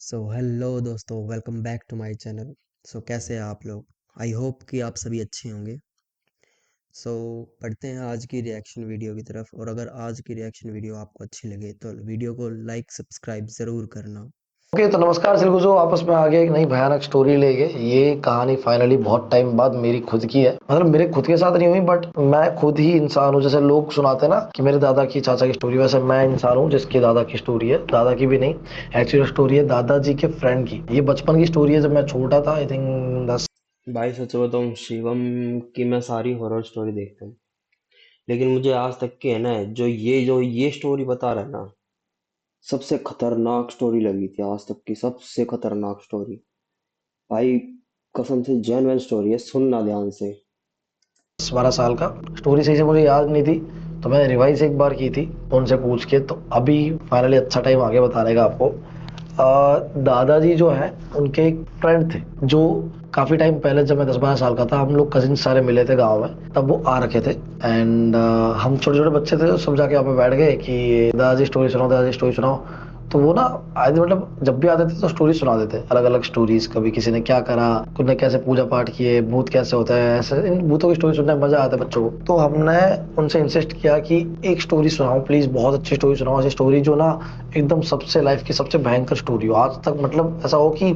Hello दोस्तों, welcome back to my channel. कैसे हैं आप लोग? आई होप कि आप सभी अच्छे होंगे। सो पढ़ते हैं आज की रिएक्शन वीडियो की तरफ। और अगर आज की रिएक्शन वीडियो आपको अच्छी लगे तो वीडियो को लाइक सब्सक्राइब ज़रूर करना। ओके तो नमस्कार सिलगुजो आपस में आगे एक नई भयानक स्टोरी लेके। ये कहानी फाइनली बहुत टाइम बाद मेरी खुद की है। मतलब मेरे खुद के साथ नहीं हुई, बट मैं खुद ही इंसान हूँ। जैसे लोग सुनाते हैं ना कि मेरे दादा की चाचा की स्टोरी, वैसे मैं इंसान हूँ जिसके दादा की स्टोरी है। दादा की भी नहीं, एक्चुअली स्टोरी है दादाजी के फ्रेंड की। ये बचपन की स्टोरी है, जब मैं छोटा था, आई थिंक 10। भाई सच बताऊं, शिवम की मैं सारी हॉरर स्टोरी देखता हूँ। लेकिन मुझे आज तक की है ना, जो ये स्टोरी बता रहा है ना, सबसे खतरनाक स्टोरी लगी थी आज तक की। सबसे खतरनाक स्टोरी भाई, कसम से जेन्युइन स्टोरी है, सुनना ध्यान से। 12 साल का। स्टोरी सही से मुझे याद नहीं थी, तो मैंने रिवाइज एक बार की थी उनसे पूछ के। तो अभी फाइनली अच्छा टाइम आगे बताने का आपको। दादाजी जो है, उनके एक फ्रेंड थे जो काफ़ी टाइम पहले, जब मैं 10-12 साल का था, हम लोग कजिन सारे मिले थे गांव में, तब वो आ रखे थे। एंड हम छोटे छोटे बच्चे थे, तो सब जाके यहाँ पे बैठ गए कि दादाजी स्टोरी सुनाओ, दादाजी स्टोरी सुनाओ। तो वो ना आए थे, मतलब जब भी आते थे तो स्टोरी सुना देते, अलग अलग स्टोरीज। कभी किसी ने क्या करा, कुछ ने कैसे पूजा पाठ किए, भूत कैसे होता है, ऐसे इन भूतों की स्टोरी सुनने में मजा आता है बच्चों को। तो हमने उनसे इंसिस्ट किया कि एक स्टोरी सुनाओ प्लीज, बहुत अच्छी स्टोरी सुनाओ, ऐसी स्टोरी जो ना एकदम सबसे लाइफ की सबसे भयंकर स्टोरी हो आज तक, मतलब ऐसा हो कि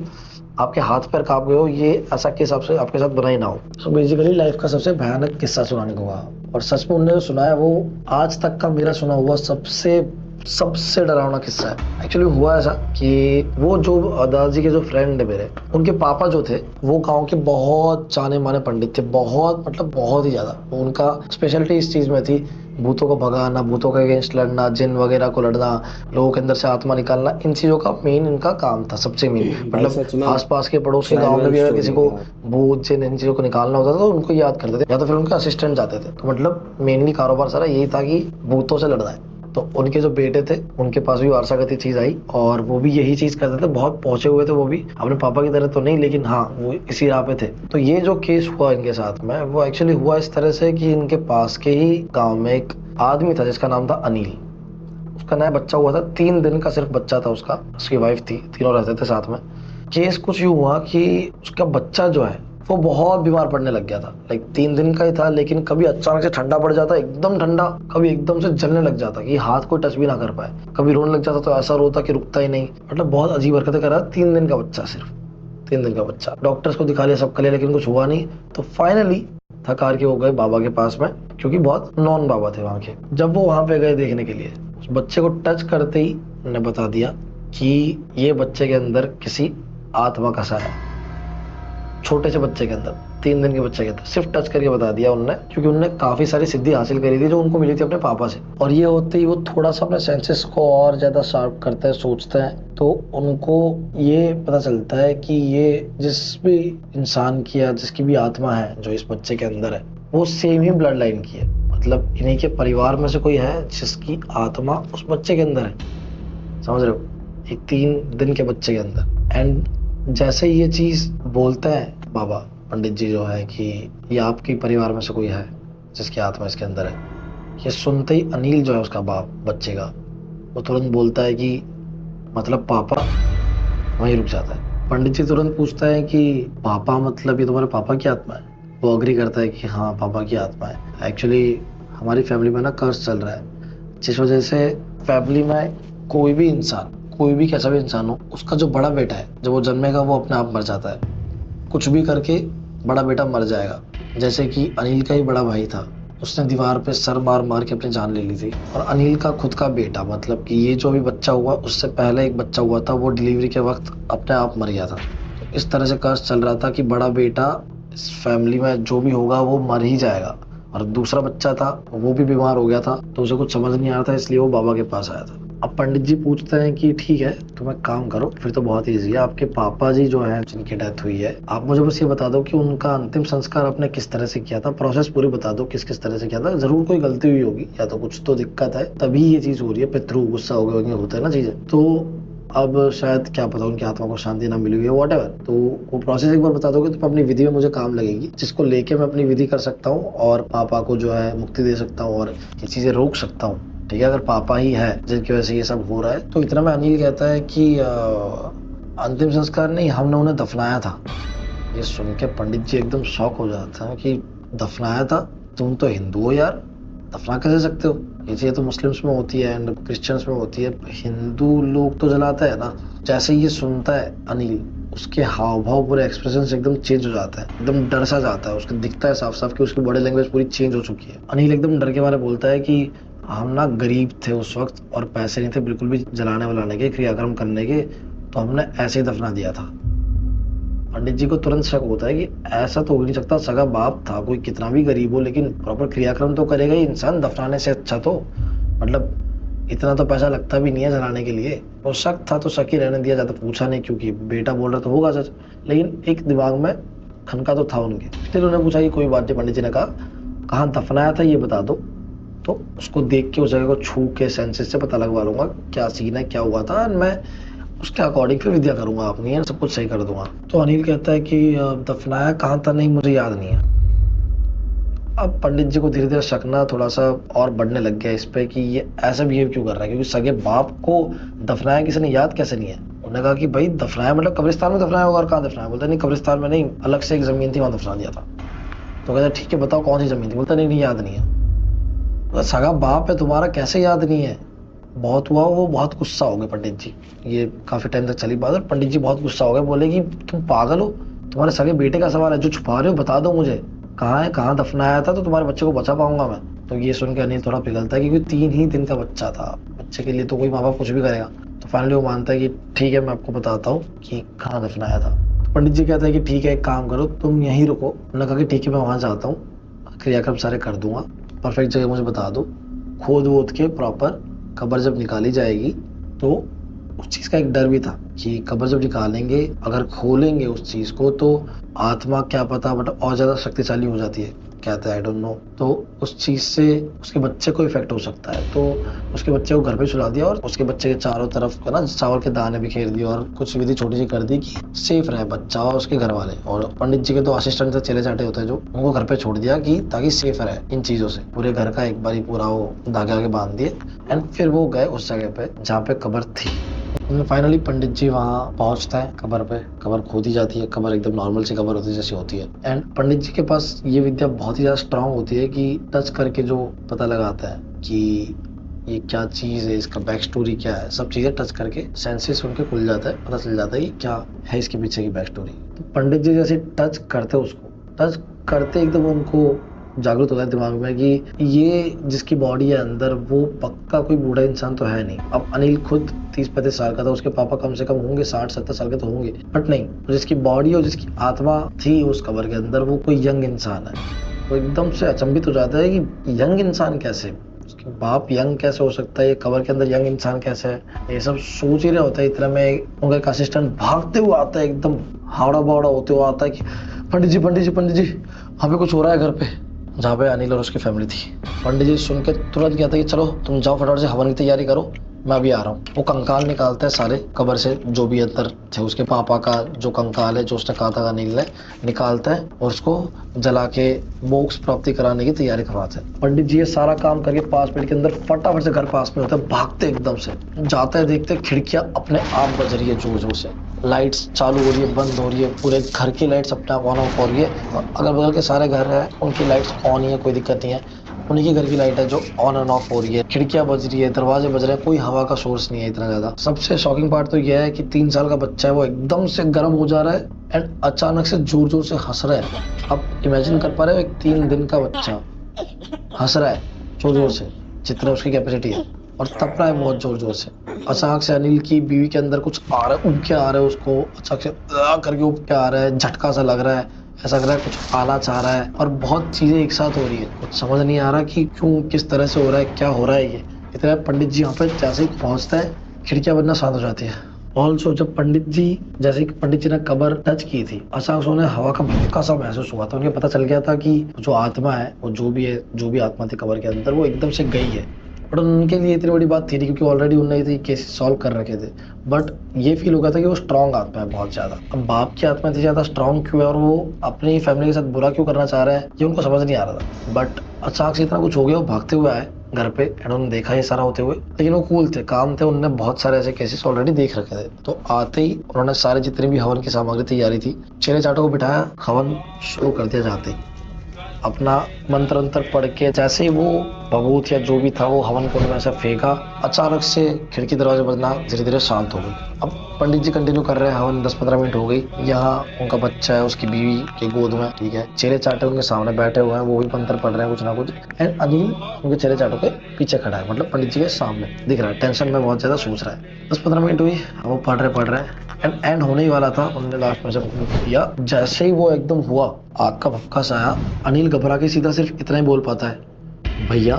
आपके हाथ पैर कांप गए हो, ये ऐसा केस आपसे आपके साथ बना ही ना हो। सो बेसिकली लाइफ का सबसे भयानक किस्सा सुनाने को कहा। और सच में उनने जो सुनाया वो आज तक का मेरा सुना हुआ सबसे सबसे डरावना किस्सा है। एक्चुअली हुआ ऐसा कि वो जो दादाजी के जो फ्रेंड है मेरे, उनके पापा जो थे, वो गांव के बहुत जाने माने पंडित थे। बहुत मतलब बहुत ही ज्यादा। उनका स्पेशलिटी इस चीज में थी, भूतों को भगाना, भूतों के अगेंस्ट लड़ना, जिन वगैरह को लड़ना, लोगों के अंदर से आत्मा निकालना, इन चीजों का मेन इनका काम था, सबसे मेन। भाई मतलब सच में आसपास के पड़ोस के गांव में जेन्युइन भी अगर स्टोरी किसी है को यार। भूत जिन इन चीजों को निकालना होता था तो उनको याद करते थे, या तो फिर उनके असिस्टेंट जाते थे। तो मतलब मेनली कारोबार सारा यही था कि भूतों से लड़ना है। तो उनके जो बेटे थे, उनके पास भी वारसागत चीज आई, और वो भी यही चीज करते थे। बहुत पहुंचे हुए थे वो भी, अपने पापा की तरह तो नहीं, लेकिन हाँ वो इसी राह पे थे। तो ये जो केस हुआ इनके साथ में, वो एक्चुअली हुआ इस तरह से कि इनके पास के ही गांव में एक आदमी था जिसका नाम था अनिल। उसका नया बच्चा हुआ था, 3 दिन का सिर्फ बच्चा था उसका। उसकी वाइफ थी, तीनों रहते थे साथ में। केस कुछ यूं हुआ कि उसका बच्चा जो है वो बहुत बीमार पड़ने लग गया था। लाइक 3 दिन का ही था, लेकिन कभी अचानक से ठंडा पड़ जाता एकदम ठंडा, कभी एकदम से जलने लग जाता कि हाथ कोई टच भी ना कर पाए, कभी रोने लग जाता तो ऐसा रोता कि रुकता ही नहीं। मतलब बहुत अजीब हरकतें कर रहा है 3 दिन का बच्चा, सिर्फ 3 दिन का बच्चा। डॉक्टर्स को दिखा लिया, सब कर लिया, लेकिन कुछ हुआ नहीं। तो फाइनली थक हार के वो गए बाबा के पास में, क्योंकि बहुत नॉन बाबा थे वहां के। जब वो वहां पे गए देखने के लिए, उस बच्चे को टच करते ही उन्होंने बता दिया कि ये बच्चे के अंदर किसी आत्मा का सा है। छोटे से बच्चे के अंदर, 3 दिन के बच्चे के अंदर, सिर्फ टच करके बता दिया उन्होंने, क्योंकि उन्होंने काफी सारी सिद्धि हासिल करी थी जो उनको मिली थी अपने पापा से। और ये होते ही वो थोड़ा सा अपने सेंसेस को और ज्यादा शार्प करते हैं, सोचते हैं, तो उनको ये पता चलता है कि ये जिस भी इंसान की या जिसकी भी आत्मा है जो इस बच्चे के अंदर है, वो सेम ही ब्लड लाइन की है। मतलब इन्हीं के परिवार में से कोई है जिसकी आत्मा उस बच्चे के अंदर है, समझ रहे हो, एक 3 दिन के बच्चे के अंदर। एंड जैसे ही ये चीज बोलते हैं बाबा पंडित जी जो है कि ये आपके परिवार में से कोई है जिसकी आत्मा इसके अंदर है, ये सुनते ही अनिल जो है उसका बाप बच्चे का, वो तुरंत बोलता है कि मतलब पापा। वहीं रुक जाता है। पंडित जी तुरंत पूछता है कि पापा मतलब ये तुम्हारे पापा की आत्मा है? वो अग्री करता है कि हाँ पापा की आत्मा है। एक्चुअली हमारी फैमिली में ना कर्स चल रहा है, जिस वजह से फैमिली में कोई भी इंसान, कोई भी कैसा भी इंसान हो, उसका जो बड़ा बेटा है जब वो जन्मेगा वो अपने आप मर जाता है। कुछ भी करके बड़ा बेटा मर जाएगा। जैसे कि अनिल का ही बड़ा भाई था, उसने दीवार पे सर मार मार के अपनी जान ले ली थी। और अनिल का खुद का बेटा, मतलब कि ये जो भी बच्चा हुआ उससे पहले एक बच्चा हुआ था, वो डिलीवरी के वक्त अपने आप मर गया था। तो इस तरह से कर्ज चल रहा था कि बड़ा बेटा इस फैमिली में जो भी होगा वो मर ही जाएगा। और दूसरा बच्चा था वो भी बीमार हो गया था, तो उसे कुछ समझ नहीं आ रहा था, इसलिए वो बाबा के पास आया था। अब पंडित जी पूछते हैं कि ठीक है तुम एक काम करो, फिर तो बहुत ईजी है। आपके पापा जी जो हैं जिनकी डेथ हुई है, आप मुझे बस ये बता दो कि उनका अंतिम संस्कार आपने किस तरह से किया था, प्रोसेस पूरी बता दो किस किस तरह से किया था। जरूर कोई गलती हुई होगी या तो कुछ तो दिक्कत है, तभी ये चीज हो रही है, पितृ गुस्सा हो गए होते हैं ना चीजें। तो अब शायद क्या पता उनकी आत्मा को शांति ना मिली हुई है, वॉट एवर। तो वो प्रोसेस एक बार बता दोगे तो अपनी विधि में मुझे काम लगेगी, जिसको लेके मैं अपनी विधि कर सकता हूँ और पापा को जो है मुक्ति दे सकता हूँ और ये चीजें रोक सकता हूँ। ठीक है, अगर पापा ही है जिनकी वजह से ये सब हो रहा है तो। इतना में अनिल कहता है कि अंतिम संस्कार नहीं, हमने उन्हें दफनाया था। ये सुन के पंडित जी एकदम शॉक हो जाते हैं कि दफनाया था? तुम तो हिंदू हो यार, दफना कैसे सकते हो? ये चीज़ तो मुस्लिम्स में होती है एंड क्रिश्चियंस में होती है, हिंदू लोग तो जलाते हैं ना। जैसे ही ये सुनता है अनिल, उसके हाव भाव पूरे एक्सप्रेशन एकदम चेंज हो जाता है, एकदम डर सा जाता है, उसको दिखता है साफ साफ कि उसकी बॉडी लैंग्वेज पूरी चेंज हो चुकी है। अनिल एकदम डर के मारे बोलता है कि हम ना गरीब थे उस वक्त और पैसे नहीं थे बिल्कुल भी जलाने वलाने के, क्रियाक्रम करने के, तो हमने ऐसे ही दफना दिया था। पंडित जी को तुरंत शक होता है कि ऐसा तो हो नहीं सकता, सगा बाप था, कोई कितना भी गरीब हो लेकिन प्रॉपर क्रियाक्रम तो करेगा ही इंसान, दफनाने से अच्छा तो मतलब इतना तो पैसा लगता भी नहीं है जलाने के लिए। और शक था तो शक ही रहने दिया, ज्यादा पूछा नहीं क्योंकि बेटा बोल रहा तो होगा सच, लेकिन एक दिमाग में खनका तो था उनके। फिर उन्होंने पूछा कि कोई बात नहीं, पंडित जी ने कहा कहाँ दफनाया था ये बता दो, तो उसको देख के उस जगह को छू के सेंसेस से पता लगवा लूंगा क्या सीन है, क्या हुआ था, एंड मैं उसके अकॉर्डिंग फिर विद्या करूंगा अपनी है, सब कुछ सही कर दूंगा। तो अनिल कहता है कि दफनाया कहाँ था, नहीं मुझे याद नहीं है। अब पंडित जी को धीरे धीरे शक ना थोड़ा सा और बढ़ने लग गया इस पे कि ये ऐसा बिहेव क्यों कर रहा है, क्योंकि सगे बाप को दफनाया किसी ने याद कैसे नहीं है। उन्होंने कहा कि भाई दफनाया मतलब कब्रिस्तान में दफनाया होगा, और कहाँ दफनाया? बोलता नहीं कब्रिस्तान में नहीं, अलग से एक जमीन थी वहां दफना दिया था। तो कहता ठीक है बताओ कौन सी जमीन थी? बोलता नहीं नहीं याद नहीं है। तो सगा बाप है तुम्हारा, कैसे याद नहीं है? बहुत हुआ, वो बहुत गुस्सा हो गए पंडित जी। ये काफी टाइम तक चली बात और पंडित जी बहुत गुस्सा हो गए, बोले कि तुम पागल हो, तुम्हारे सगे बेटे का सवाल है, जो छुपा रहे हो बता दो मुझे, कहाँ है, कहाँ दफनाया था, तो तुम्हारे बच्चे को बचा पाऊंगा मैं। तो ये सुन के अनिल थोड़ा पिघलता है क्योंकि 3 ही दिन का बच्चा था, बच्चे के लिए तो कोई माँ बाप कुछ भी करेगा। तो फाइनली वो मानता है कि ठीक है मैं आपको बताता हूँ कि कहाँ दफनाया था। तो पंडित जी कहता है कि ठीक है एक काम करो, तुम यहीं रुको। उन्होंने कहा कि ठीक है मैं वहां जाता हूँ, क्रियाक्रम सारे कर दूंगा, परफेक्ट जगह मुझे बता दो, खोद वोद के प्रॉपर कब्र जब निकाली जाएगी। तो उस चीज का एक डर भी था कि कब्र जब निकालेंगे, अगर खोलेंगे उस चीज को तो आत्मा क्या पता मतलब और ज्यादा शक्तिशाली हो जाती है, कहता है आई डोंट नो, तो उस चीज से उसके बच्चे को इफेक्ट हो सकता है। तो उसके बच्चे को घर पे सुला दिया और उसके बच्चे के चारों तरफ ना चावल के दाने बिखेर दिए और कुछ विधि छोटी सी कर दी कि सेफ रहे बच्चा और उसके घर वाले। और पंडित जी के तो असिस्टेंट से चले चाटे होते हैं जो, उनको घर पे छोड़ दिया कि ताकि सेफ रहे इन चीजों से। पूरे घर का एक बारी पूरा वो धागे आगे बांध दिए एंड फिर वो गए उस जगह पे जहाँ पे कब्र थी। फाइनली पंडित जी वहाँ पहुंचता है कब्र पे, कब्र खोदी जाती है, कब्र एकदम नॉर्मल सी कब्र होती है जैसी होती है। एंड पंडित जी के पास ये विद्या बहुत ही ज्यादा स्ट्रांग होती है कि टच करके जो पता लगाता है कि ये क्या चीज है, इसका बैक स्टोरी क्या है, सब चीजें टच करके सेंसेस उनके खुल जाता है, पता चल जाता है कि क्या है इसके पीछे की बैक स्टोरी। तो पंडित जी जैसे टच करते उसको, टच करते एकदम उनको जागृत होता है दिमाग में कि ये जिसकी बॉडी है अंदर वो पक्का कोई बूढ़ा इंसान तो है नहीं। अब अनिल खुद 30-35 साल का था, उसके पापा कम से कम होंगे 60-70 साल के तो होंगे, बट नहीं, जिसकी बॉडी और जिसकी आत्मा थी उस कब्र के अंदर वो कोई यंग इंसान है। वो एकदम से अचंभित हो जाता है कि यंग इंसान कैसे, उसके बाप यंग कैसे हो सकता है, ये कब्र के अंदर यंग इंसान कैसे है, ये सब सोच ही रहे होता है। इतना में उनका एक असिस्टेंट भागते हुए आता है, एकदम हावड़ा बावड़ा होते हुए आता है कि पंडित जी पंडित जी पंडित जी, हमें कुछ हो रहा है घर पे, जहाँ पे अनिल और उसकी फैमिली थी। पंडित जी सुन के तुरंत कहता है कि चलो तुम जाओ फटाफट से हवन की तैयारी करो, मैं अभी आ रहा हूँ। वो कंकाल निकालते हैं सारे कब्र से, जो भी अंदर थे उसके पापा का जो कंकाल है जो उसने कहा था अनिल ने, निकालता है और उसको जला के मोक्ष प्राप्ति कराने की तैयारी करवाते हैं। पंडित जी ये सारा काम करके 5 मिनट के अंदर फटाफट से घर पास में होता है, भागते एकदम से जाते हैं, देखते खिड़कियां अपने आप बज रही है जोर जोर से, लाइट्स चालू हो रही है, बंद हो रही है, पूरे घर की लाइट्स अपने आप ऑन ऑफ हो रही है। और अगल बगल के सारे घर हैं उनकी लाइट्स ऑन ही है, कोई दिक्कत नहीं है, उन्हीं के घर की लाइट है जो ऑन एंड ऑफ हो रही है, खिड़कियां बज रही है, दरवाजे बज रहे हैं, कोई हवा का सोर्स नहीं है इतना ज्यादा। सबसे शॉकिंग पार्ट तो यह है कि 3 साल का बच्चा है वो एकदम से गर्म हो जा रहा है एंड अचानक से जोर जोर से हंस रहा है। अब इमेजिन कर पा रहे हो, एक 3 दिन का बच्चा हंस रहा है जोर जोर से, जितना उसकी कैपेसिटी है, और तप रहा है बहुत जोर जोर से। अचानक से अनिल की बीवी के अंदर कुछ आ रहा है, उब के आ रहा है, उसको अचानक से करके उब के आ रहा है, झटका सा लग रहा है, ऐसा लग रहा है कुछ आना चाह रहा है, और बहुत चीजें एक साथ हो रही है, कुछ समझ नहीं आ रहा कि क्यों किस तरह से हो रहा है, क्या हो रहा है ये। इतना पंडित जी यहाँ पे जैसे ही पहुंचता है खिड़कियां बनना शांत हो जाती है। ऑल्सो जब पंडित जी जैसे कि पंडित जी ने कब्र टच की थी, अचानक से उन्हें हवा का भटका सा महसूस हुआ था, उन्हें पता चल गया था कि जो आत्मा है वो जो भी है, जो भी आत्मा थी कब्र के अंदर वो एकदम से गई है। बट उनके लिए इतनी बड़ी बात थी नहीं क्योंकि ऑलरेडी उन्होंने ये केस सॉल्व कर रखे थे। बट ये फील हो गया था कि वो स्ट्रांग आत्मा है बहुत ज्यादा। अब बाप की आत्मा इतनी ज्यादा स्ट्रांग क्यों है और वो अपनी फैमिली के साथ बुरा क्यों करना चाह रहा है, ये उनको समझ नहीं आ रहा था। बट अचानक से इतना कुछ हो गया, वो भागते हुए आए, घर पे एंड उन्होंने देखा ये सारा होते हुए, लेकिन वो कूल थे, काम थे, उन्होंने बहुत सारे ऐसे केसेस ऑलरेडी देख रखे थे। तो आते ही उन्होंने सारे जितनी भी हवन की सामग्री तैयारी थी, चेले चाटों को बिठाया, हवन शुरू कर दिया। जाते ही अपना मंत्र अंतर पढ़ के जैसे ही वो बबूत या जो भी था वो हवन कुंड में ऐसा फेंका, अचानक से खिड़की दरवाजे बजना धीरे धीरे शांत हो गई। अब पंडित जी कंटिन्यू कर रहे हैं हवन, 10-15 मिनट हो गई। यहाँ उनका बच्चा है उसकी बीवी के गोद में, ठीक है, चेले चाटे उनके सामने बैठे हुए हैं, वो भी मंत्र पढ़ रहे हैं कुछ ना कुछ। एंड अनिल उनके चेले चाटों के पीछे खड़ा है, मतलब पंडित जी के सामने दिख रहा है, टेंशन में बहुत ज्यादा सोच रहा है। 10-15 मिनट हुई, वो पढ़ रहे एंड एंड होने ही वाला था। उन्होंने लास्ट में जब किया, जैसे ही वो एकदम हुआ, आग का भपका सा आया, अनिल घबरा के सीधा सिर्फ इतना ही बोल पाता है, भैया।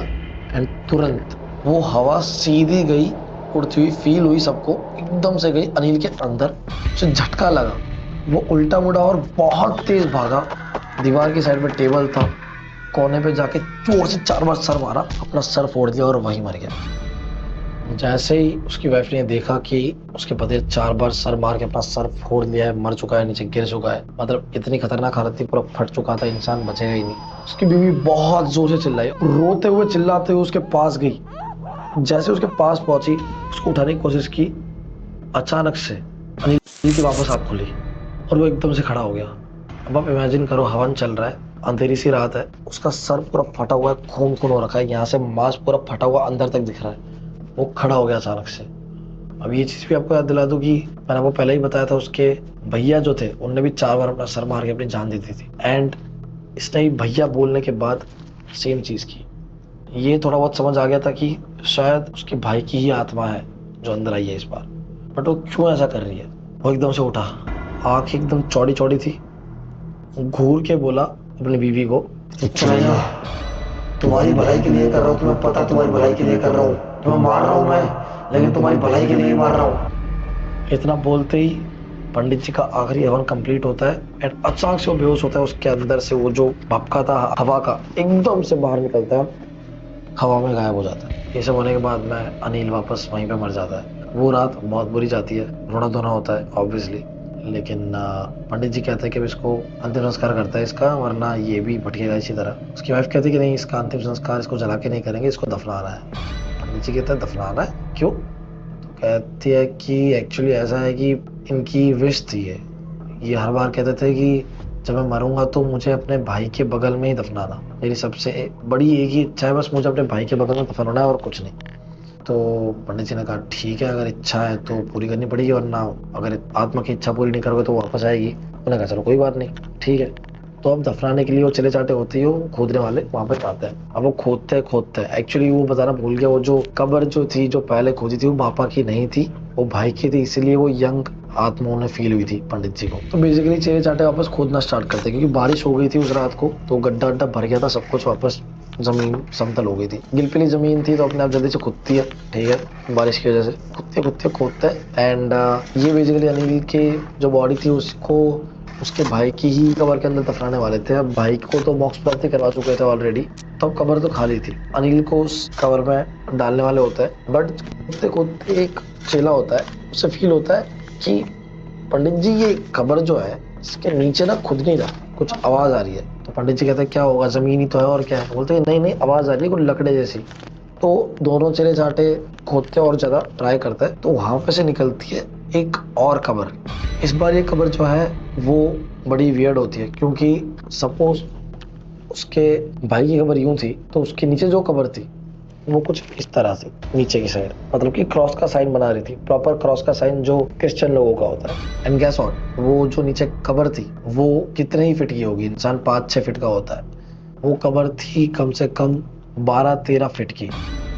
एंड तुरंत वो हवा सीधी गई, उड़ती हुई फील हुई सबको, एकदम से गई अनिल के अंदर, उसे झटका लगा, वो उल्टा मुड़ा और बहुत तेज भागा। दीवार की साइड में टेबल था, कोने पे जाके जोर से 4 बार सर मारा, अपना सर फोड़ दिया और वहीं मर गया। जैसे ही उसकी वाइफ ने देखा कि उसके पति 4 बार सर मार के अपना सर फोड़ लिया है, मर चुका है, नीचे गिर चुका है, मतलब इतनी खतरनाक हालत थी, पूरा फट चुका था, इंसान बचेगा ही नहीं। उसकी बीवी बहुत जोर से चिल्लाई, रोते हुए चिल्लाते हुए उसके पास गई। जैसे उसके पास पहुंची, उसको उठाने की कोशिश की, अचानक से अनिल की वापस आँख खुली और वो एकदम से खड़ा हो गया। अब आप इमेजिन करो, हवन चल रहा है, अंधेरी सी रात है, उसका सर पूरा फटा हुआ है, खून खून हो रखा है, यहाँ से मांस पूरा फटा हुआ अंदर तक दिख रहा है। वो खड़ा हो गया अचानक से। अब ये चीज़ भी आपको याद दिला दूं कि मैंने आपको पहले ही बताया था, उसके भैया जो थे उनने भी 4 बार अपना सर मार के अपनी जान दी थी। एंड इसने ही भैया बोलने के बाद सेम चीज़ की। ये थोड़ा बहुत समझ आ गया था कि शायद उसके भाई की ही आत्मा है जो अंदर आई है इस बार, बट वो क्यों ऐसा कर रही है। वो एकदम से उठा, आँख एकदम चौड़ी चौड़ी थी, घूर के बोला अपनी बीवी को, चले जाओ, तुम्हारी भलाई के लिए कर रहा हूँ, तुम्हें पता है तुम्हारी भलाई के लिए कर रहा हूँ, तुम्हें मार रहा हूँ मैं, लेकिन तुम्हारी भलाई के लिए मार रहा हूँ। इतना बोलते ही पंडित जी का आखिरी हवन कंप्लीट होता है एंड अचानक से वो बेहोश होता है। उसके अंदर से वो जो भपका था हवा का, एकदम से बाहर निकलता है, हवा में गायब हो जाता है। ये सब होने के बाद में अनिल वापस वहीं पे मर जाता है। वो रात बहुत बुरी जाती है, रोना धोना होता है ऑब्वियसली, लेकिन पंडित जी कहते हैं कि इसको अंतिम संस्कार करता है इसका, वरना ये भी भटकेगा इसी तरह। उसकी वाइफ कहती है कि नहीं, इसका अंतिम संस्कार इसको जला के नहीं करेंगे, इसको दफनाना है। पंडित जी कहते हैं दफनाना है, क्यों? तो कहती है कि एक्चुअली ऐसा है कि इनकी विश थी ये हर बार कहते थे कि जब मैं मरूंगा तो मुझे अपने भाई के बगल में ही दफनाना, मेरी सबसे बड़ी एक ही इच्छा है, बस मुझे अपने भाई के बगल में दफनाना है और कुछ नहीं। तो पंडित जी ने कहा ठीक है, अगर इच्छा है तो पूरी करनी पड़ेगी, वरना अगर आत्मा की इच्छा पूरी नहीं करोगे तो वापस आएगी। उन्होंने कहा चलो कोई बात नहीं, ठीक है। तो अब दफनाने के लिए वो चले जाते होते ही वो खोदने वाले वहां पे जाते हैं। अब वो खोदते हैं, एक्चुअली वो बताना भूल गया, वो जो कब्र जो थी जो पहले खोदी थी वो पापा की नहीं थी, वो भाई की थी, इसीलिए वो यंग आत्माओं ने फील हुई थी पंडित जी को। तो बेसिकली चेले चाटे वापस खोदना स्टार्ट करते, क्योंकि बारिश हो गई थी उस रात को, तो गड्ढा अड्डा भर गया था, सब कुछ वापस जमीन समतल हो गई थी। गिलपिली जमीन थी तो अपने आप जल्दी से खुदती है, ठीक है, बारिश की वजह से खुदते खोदते हैं। एंड ये बेसिकली अनिल की जो बॉडी थी उसको उसके भाई की ही कबर के अंदर दफनाने वाले थे। अब भाई को तो बॉक्स भर्ती करवा चुके थे ऑलरेडी, तो कबर तो खाली थी, अनिल को उस कबर में डालने वाले होते हैं। बट खुदते खुदते एक चेला होता है, उसे फील होता है कि पंडित जी ये कबर जो है इसके नीचे ना खुद नहीं रहा, कुछ आवाज आ रही है। तो पंडित जी कहते हैं क्या होगा, जमीन ही तो है और क्या है। बोलते हैं नहीं आवाज आ रही है कुछ लकड़े जैसी। तो दोनों चेले चाटे खोदते और ज्यादा ट्राई करते हैं, तो वहां पे से निकलती है एक और कबर। इस बार ये कबर जो है वो बड़ी वियर्ड होती है, क्योंकि सपोज उसके भाई की कबर यूं थी तो उसके नीचे जो कबर थी वो कुछ इस तरह से नीचे की साइड, मतलब कि क्रॉस का साइन बना रही थी, प्रॉपर क्रॉस का साइन जो क्रिश्चियन लोगों का होता है। एंड गेस व्हाट, वो जो नीचे कबर थी वो कितने ही फीट की होगी, इंसान 5-6 फीट का होता है, वो कबर थी कम से कम 12-13 फीट की।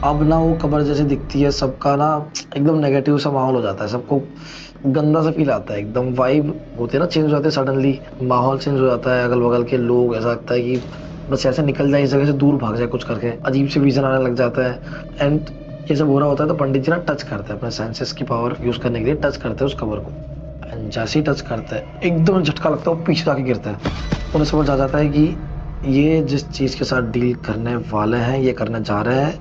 अब ना वो कबर जैसे दिखती है, सबका ना एकदम नेगेटिव सा माहौल हो जाता है, सबको गंदा सा फील आता है, एकदम वाइब होती है ना, चेंज हो जाते हैं सडनली, माहौल चेंज हो जाता है, अगल बगल के लोग, ऐसा लगता है कि बस ऐसे निकल जाए इस जगह से, दूर भाग जाए कुछ करके, अजीब से विजन आने लग जाता है। एंड ये सब हो रहा होता है तो पंडित जी ना टच करते हैं, अपने सेंसेस की पावर यूज करने के लिए टच करते हैं उस कबर को। एंड जैसे ही टच करते हैं एकदम झटका लगता है, वो पीछे जाके गिरता है। उन्हें समझ आ जाता है कि ये जिस चीज के साथ डील करने वाले हैं, ये करने जा रहे हैं,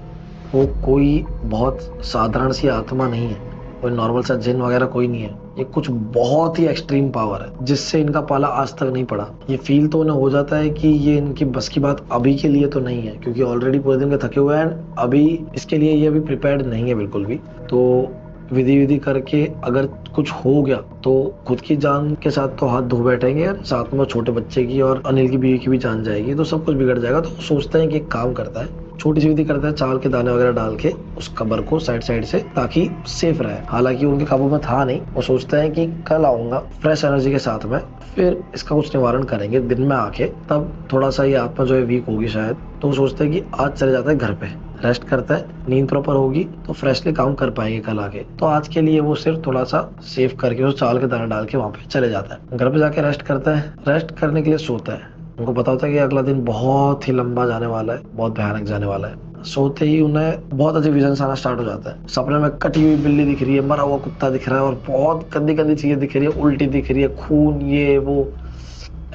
वो कोई बहुत साधारण सी आत्मा नहीं है, कोई नॉर्मल सा जिन वगैरह कोई नहीं है, ये कुछ बहुत ही एक्सट्रीम पावर है जिससे इनका पाला आज तक नहीं पड़ा। ये फील तो उन्हें हो जाता है कि ये इनकी बस की बात अभी के लिए तो नहीं है, क्योंकि ऑलरेडी पूरे दिन के थके हुए हैं, अभी इसके लिए ये अभी प्रिपेयर्ड नहीं है बिल्कुल भी। तो विधि विधि करके अगर कुछ हो गया तो खुद की जान के साथ तो हाथ धो बैठेंगे यार, साथ में छोटे बच्चे की और अनिल की बीवी की भी जान जाएगी, तो सब कुछ बिगड़ जाएगा। तो सोचते हैं कि एक काम करता है, छोटी सी विधि करता है, चावल के दाने वगैरह डाल के उस कबर को साइड साइड से, ताकि सेफ रहे। हालांकि उनके काबू में था नहीं, वो सोचते हैं कि कल आऊंगा फ्रेश एनर्जी के साथ में, फिर इसका कुछ निवारण करेंगे दिन में आके, तब थोड़ा सा ये आत्मा जो है वीक होगी शायद, तो वो सोचते हैं कि आज चले जाता है घर पे, रेस्ट करता है, नींद प्रॉपर होगी तो फ्रेशली काम कर पाएंगे कल आके। तो आज के लिए वो सिर्फ थोड़ा सा सेव करके उस चावल के दाने डाल के वहां पे चले जाता है। घर पे जाके रेस्ट करता है, रेस्ट करने के लिए सोता है। उनको पता होता है कि अगला दिन बहुत ही लंबा जाने वाला है, बहुत भयानक जाने वाला है। सोते ही उन्हें बहुत अजीब विजन आना स्टार्ट हो जाता है। सपने में कटी हुई बिल्ली दिख रही है, मरा हुआ कुत्ता दिख रहा है, और बहुत गंदी गंदी चीजें दिख रही है, उल्टी दिख रही है, खून, ये वो,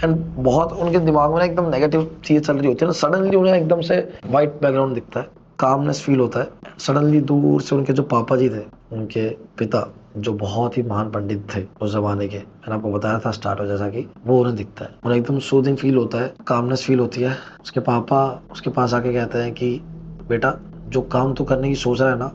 एंड बहुत उनके दिमाग में ना एकदम नेगेटिव चीजें चल रही होती है ना। सडनली उन्हें एकदम से व्हाइट बैकग्राउंड दिखता है, कामनेस फील होता है। सडनली दूर से उनके जो पापा जी थे, उनके पिता, जो बहुत ही महान पंडित थे उस जमाने के, मैंने आपको बताया था स्टार्ट हो, जैसा कि वो उन्हें दिखता है। उन्हें एकदम सूदिंग फील होता है, कामनेस फील होती है। उसके पापा उसके पास आके कहते हैं कि बेटा, जो काम तू करने की सोच रहा है ना,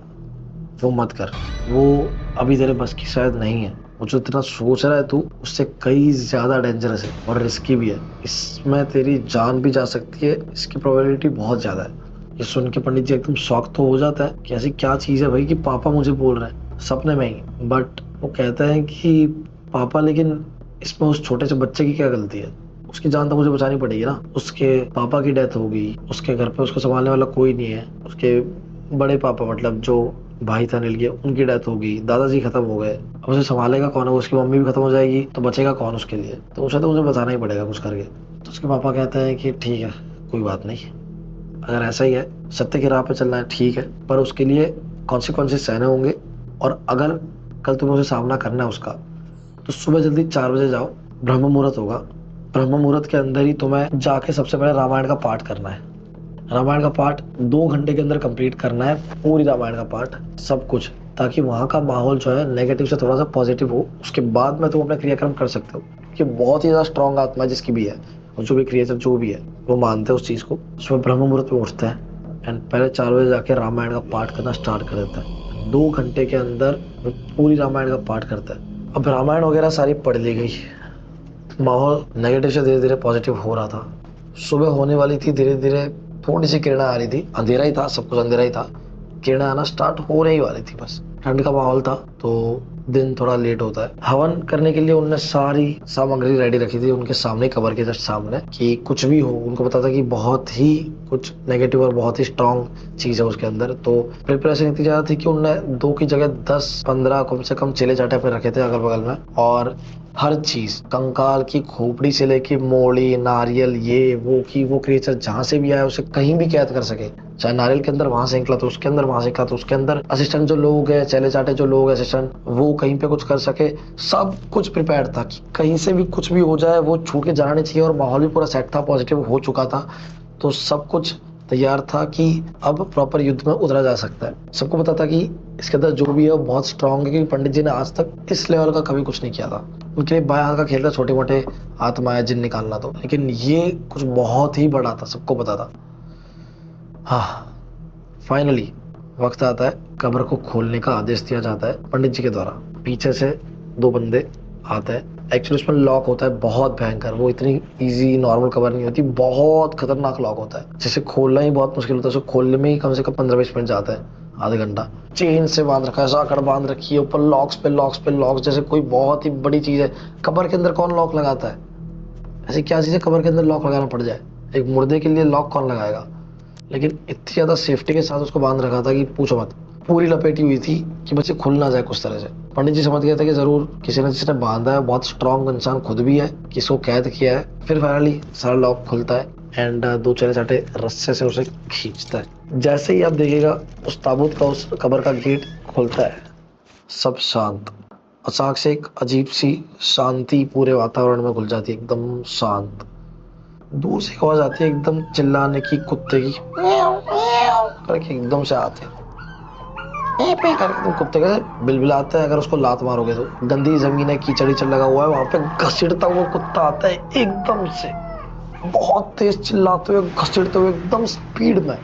वो मत कर, वो अभी तेरे बस की शायद नहीं है। वो जो तेरा सोच रहा है तू, उससे कई ज्यादा डेंजरस है और रिस्की भी है, इसमें तेरी जान भी जा सकती है, इसकी प्रोबेबिलिटी बहुत ज्यादा है। ये सुन के पंडित जी एकदम शॉक तो हो जाता है कि ऐसी क्या चीज है भाई कि पापा मुझे बोल रहे हैं सपने में ही। बट वो कहता है कि पापा, लेकिन इसमें उस छोटे से बच्चे की क्या गलती है? उसकी जान तो मुझे बचानी पड़ेगी ना। उसके पापा की डेथ हो गई, उसके घर पे उसको संभालने वाला कोई नहीं है। उसके बड़े पापा, मतलब जो भाई था अनिल के, उनकी डेथ हो गई, दादाजी खत्म हो गए, अब उसे संभालेगा कौन? है उसकी मम्मी भी खत्म हो जाएगी, तो बचेगा कौन उसके लिए? तो उसे तो मुझे बताना ही पड़ेगा कुछ करके। तो उसके पापा कहते हैं कि ठीक है, कोई बात नहीं, अगर ऐसा ही है, सत्य की राह पे चलना है, ठीक है, पर उसके लिए कॉन्सिक्वेंसेस सहने होंगे। और अगर कल तुम्हें उसे सामना करना है उसका, तो सुबह जल्दी 4 बजे जाओ, ब्रह्म मुहूर्त होगा। ब्रह्म मुहूर्त के अंदर ही तुम्हें जाके सबसे पहले रामायण का पाठ करना है। रामायण का पाठ 2 घंटे के अंदर कंप्लीट करना है, पूरी रामायण का पाठ, सब कुछ, ताकि वहाँ का माहौल जो है नेगेटिव से थोड़ा सा पॉजिटिव हो। उसके बाद में तुम अपना क्रियाक्रम कर सकते हो, कि बहुत ही ज़्यादा स्ट्रांग आत्मा जिसकी भी है, और जो भी क्रिएचर जो भी है, वो मानते हैं उस चीज़ को। उसमें ब्रह्म मुहूर्त में उठते हैं एंड पहले 4 बजे जाके रामायण का पाठ करना स्टार्ट कर देता है। 2 घंटे के अंदर वो पूरी रामायण का पाठ करता है। अब रामायण वगैरह सारी पढ़ ली गई, माहौल नेगेटिव से धीरे धीरे पॉजिटिव हो रहा था। सुबह होने वाली थी, धीरे धीरे थोड़ी सी किरणें आ रही थी, अंधेरा ही था, सब कुछ अंधेरा ही था, किरणें आना स्टार्ट होने ही वाली थी, बस ठंड का माहौल था, तो दिन थोड़ा लेट होता है। हवन करने के लिए उनने सारी सामग्री रेडी रखी थी उनके सामने, कबर के जस्ट सामने, कि कुछ भी हो। उनको पता था कि बहुत ही कुछ नेगेटिव और बहुत ही स्ट्रांग चीज है उसके अंदर। तो प्रिपरेशन इतनी ज्यादा थी कि उनने 2 की जगह 10-15 कम से कम चेले चाटे पे रखे थे अगल बगल में, और हर चीज, कंकाल की खोपड़ी से लेके मोड़ी, नारियल, ये वो, की वो क्रिएचर जहां से भी आया उसे कहीं भी कैद कर सके। चाहे नारियल के अंदर, वहां से निकला तो उसके अंदर, वहां से निकला तो उसके अंदर। असिस्टेंट जो लोग हैं, चेले चाटे जो लोग असिस्टेंट, वो कहीं पे कुछ कर सके, सब कुछ प्रिपेयर था कि कहीं से भी कुछ भी हो जाए, वो छूट के जाना नहीं चाहिए। और माहौल भी पूरा सेट था, पॉजिटिव हो चुका था, तो सब कुछ तैयार था कि अब प्रॉपर युद्ध में उतरा जा सकता है। सबको पता था कि इसके अंदर जो भी है वो बहुत स्ट्रांग है, क्योंकि पंडित जी ने आज तक इस लेवल का कभी कुछ नहीं किया था। उनके लिए बाएं हाथ का खेल था छोटे मोटे आत्माएं जिन निकालना, तो लेकिन ये कुछ बहुत ही बड़ा था, सबको पता था। हाँ, फाइनली वक्त आता है, कब्र को खोलने का आदेश दिया जाता है पंडित जी के द्वारा। पीछे से 2 बंदे आते हैं। एक्चुअली उसमें लॉक होता है बहुत भयंकर, वो इतनी इजी नॉर्मल कवर नहीं होती, बहुत खतरनाक लॉक होता है, जिसे खोलना ही बहुत मुश्किल होता है। उसे खोलने में ही कम से कम 15-20 मिनट जाते हैं, आधा घंटा। चेन से बांध रखा है, साकड़ बांध रखी है, ऊपर लॉक्स पे लॉक्स पे लॉक्स, जैसे कोई बहुत ही बड़ी चीज है। कब्र के अंदर कौन लॉक लगाता है? ऐसी क्या चीज है कब्र के अंदर लॉक लगाना पड़ जाए? एक मुर्दे के लिए लॉक कौन लगाएगा? लेकिन इतनी ज्यादा सेफ्टी के साथ उसको बांध रखा था कि पूछो मत। पूरी लपेटी हुई थी कि बच्चे खुल ना जाए कुछ तरह से। पंडित जी समझ गए थे कि जरूर किसी ने जिसने बांधा है, बहुत स्ट्रांग इंसान खुद भी है, किसको कैद किया है। फिर फाइनली सारा लॉक खुलता है एंड 2 चले चाटे रस्से से उसे खींचता है। जैसे ही आप देखिएगा उस ताबूत का, उस कब्र का गेट खुलता है, सब शांत। अचानक से एक अजीब सी शांति पूरे वातावरण में घुल जाती है, एकदम शांत। दूर से एक आवाज आती है एकदम चिल्लाने की, कुत्ते की, म्याऊं, म्याऊं करके एकदम से आते हैं। पे करके कुत्ते के बिलबिलाता है। अगर उसको लात मारोगे तो गंदी जमीन है, कीचड़ कीचड़ लगा हुआ है, वहां पे घसीटता हुआ कुत्ता आता है एकदम से, बहुत तेज चिल्लाते हुए, घसीटते हुए एकदम स्पीड में।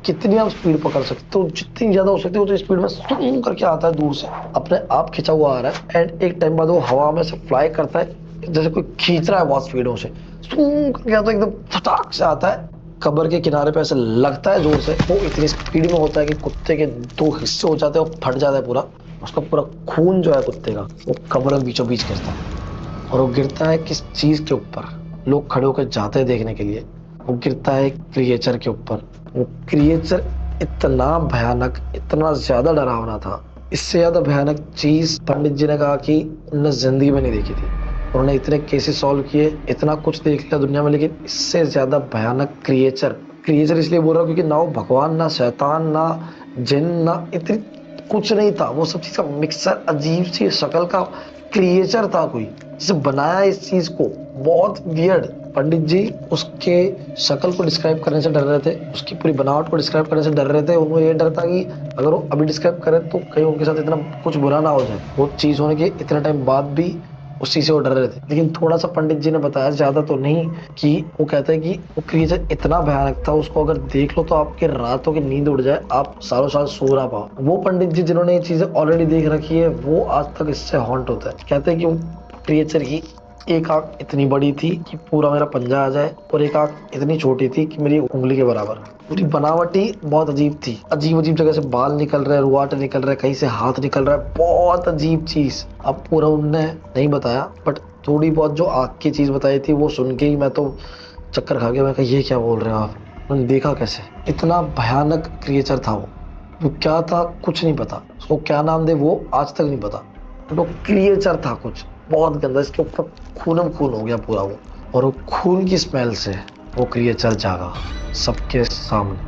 कितनी आप स्पीड पकड़ सकते हो, जितनी ज्यादा हो सकती है उतनी स्पीड में सूं करके आता है दूर से, अपने आप खिंचा हुआ आ रहा है। एंड एक टाइम बाद वो हवा में से फ्लाई करता है, जैसे कोई खींच रहा है बहुत स्पीडों से, सूं करके आता है, एकदम फटाक से आता है, कब्र के किनारे पे ऐसे लगता है जोर से। वो इतनी स्पीड में होता है कि कुत्ते के दो हिस्से हो जाते हैं और फट जाता है पूरा। उसका पूरा खून जो है कुत्ते का, वो कब्र में बीचों बीच गिरता है। और वो गिरता है किस चीज के ऊपर, लोग खड़े होकर जाते हैं देखने के लिए, वो गिरता है क्रिएचर के ऊपर। वो क्रिएचर इतना भयानक, इतना ज्यादा डरावना था। इससे ज्यादा भयानक चीज पंडित जी ने कहा कि उन्होंने जिंदगी में नहीं देखी थी। उन्होंने इतने केसेस सॉल्व किए, इतना कुछ देख लिया दुनिया में, लेकिन इससे ज्यादा भयानक क्रिएचर, क्रिएचर इसलिए बोल रहा हूँ क्योंकि ना वो भगवान, ना शैतान, ना जिन, ना इतनी कुछ नहीं था, वो सब चीज का मिक्सर, अजीब सी शक्ल का क्रिएचर था कोई, जिसे बनाया इस चीज को, बहुत वियर्ड। पंडित जी उसके शक्ल को डिस्क्राइब करने से डर रहे थे, उसकी पूरी बनावट को डिस्क्राइब करने से डर रहे थे। उनको ये डर था कि अगर वो अभी डिस्क्राइब करें तो कहीं उनके साथ इतना कुछ बुरा ना हो जाए। वो चीज होने के इतने टाइम बाद भी उस चीज से वो डर रहे थे। लेकिन थोड़ा सा पंडित जी ने बताया, ज्यादा तो नहीं, कि वो कहते हैं कि वो क्रिएचर इतना भयानक था, उसको अगर देख लो तो आपके रातों की नींद उड़ जाए, आप सालों साल सो ना पाओ। वो पंडित जी जिन्होंने ये चीजें ऑलरेडी देख रखी है, वो आज तक इससे हॉन्ट होता है। कहते हैं कि वो क्रिएचर की एक आंख इतनी बड़ी थी कि पूरा मेरा पंजा आ जाए, और एक आंख इतनी छोटी थी कि मेरी उंगली के बराबर। पूरी बनावट ही बहुत अजीब थी, अजीब अजीब जगह से बाल निकल रहे हैं, रुआटे निकल रहे हैं, कहीं से हाथ निकल रहा है, बहुत अजीब चीज। अब पूरा उनने नहीं बताया, बट थोड़ी बहुत जो आग की चीज बताई थी वो सुन के ही मैं तो चक्कर खा गया। मैं कहा ये क्या बोल रहे हो आप, मैंने देखा कैसे, इतना भयानक क्रिएचर था वो क्या था कुछ नहीं पता, उसको क्या नाम दे वो आज तक नहीं पता, बट वो क्रिएचर था कुछ बहुत गंदा। इसके ऊपर खूनम खून हो गया पूरा वो, और वो खून की स्मेल से वो क्रिएचर जागा सबके सामने।